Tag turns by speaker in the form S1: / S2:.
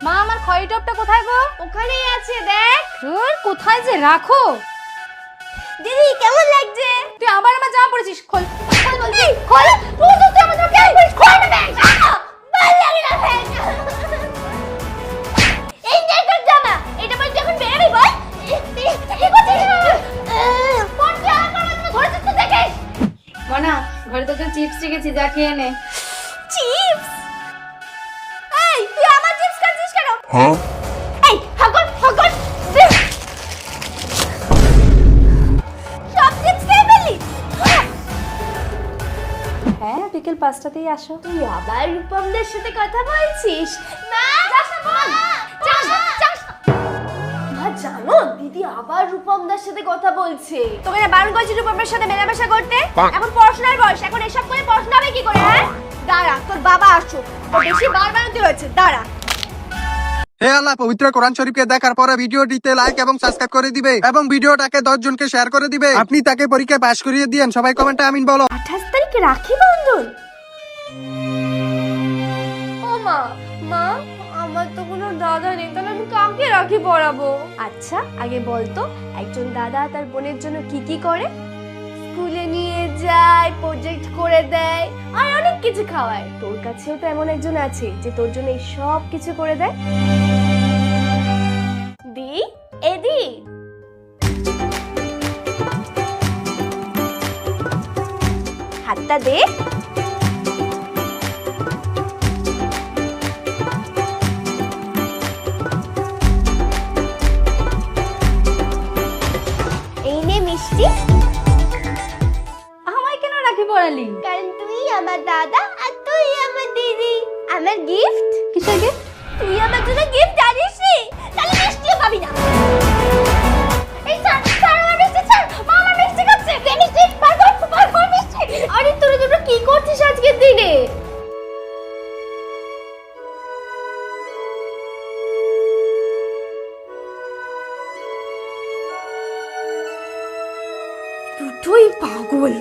S1: মা আমার খয়ের টপটা কোথায় গো?
S2: ওখানেই আছে দেখ।
S1: ধুর, কোথায় যে রাখো।
S2: দিদি কেমন লাগছে?
S1: তুই আবার আমার জামা পরেছিস, খোল।
S2: খোল বলছি, খোল। তুই আমার জামা কেন পরিস? খোল না ব্যাগ। ভালো লাগে না ব্যাগ। এই যে তোর জামা, এটা বলছি এখন বেরোবি বল। কি করছিস? কোন জামা পরবো তুমি ধরেছিস তো দেখিস।
S1: মনা, ঘরে তো চিপস রেখেছি, যা খেয়ে নে।
S2: চিপস? এই তুই আমার চিপস খাচ্ছিস কেন?
S3: হ্যাঁ
S2: এই হাগন হাগন। সব চিপস খেয়ে ফেললি?
S1: হ্যাঁ, বিকেল 5টাতেই আসো।
S2: তুই আবার রূপমদের সাথে কথা বলছিস? মা যাস না বল। যাস না, যাস না। মা জানো দিদি আবার রূপমদার সাথে কথা বলছে। তোকে না বারণ করেছি রূপমদের সাথে মেলামেশা করতে। এখন পড়াশোনার বয়স, এখন এসব করে পড়াশোনা হবে কি করে? হ্যাঁ দাঁড়া, তোর বাবা আসুক। ও বেশি বাড়বাড়ন্তি হয়েছে, দাঁড়া।
S3: হে আল্লাহ, পবিত্র কোরআন শরীফকে দেখার পরে ভিডিওটিতে লাইক এবং সাবস্ক্রাইব করে দিবে এবং ভিডিওটাকে 10 জনকে শেয়ার করে দিবে। আপনি তাকে পরীক্ষায় পাশ করিয়ে দিয়েন। সবাই কমেন্টে আমিন বলো।
S2: 28 তারিখে রাখি বন্ধন। ও মা, মা আমার তো কোনো দাদা নেই, তাহলে আমি কাকে রাখি পরাবো? আচ্ছা আগে বলতো, একজন দাদা তার বোনের জন্য কি কি করে? স্কুলে নিয়ে যায়, প্রজেক্ট করে দেয়, আর অনেক কিছু খাওয়ায়। তোর কাছেও তো এমন একজন আছে যে তোর জন্য এই সব কিছু করে দেয়। দি এদি, হাতটা দে। এই নে মিষ্টি।
S1: আমায় কেন রাখি পরালি?
S2: কারণ তুই আমার দাদা আর তুই আমার দিদি। আমার গিফট।
S1: কিসের gift?
S2: তুই আমার জন্য গিফট জানিস নি, তাহলে মিষ্টিও পাবি না। এই ছাড়, ছাড় আমার মিষ্টি ছাড়। মা আমার মিষ্টি খাচ্ছে। দে মিষ্টি, বার কর মিষ্টি। আরে তোরা দুটো কি করছিস আজকের দিনে? দুটোই পাগল।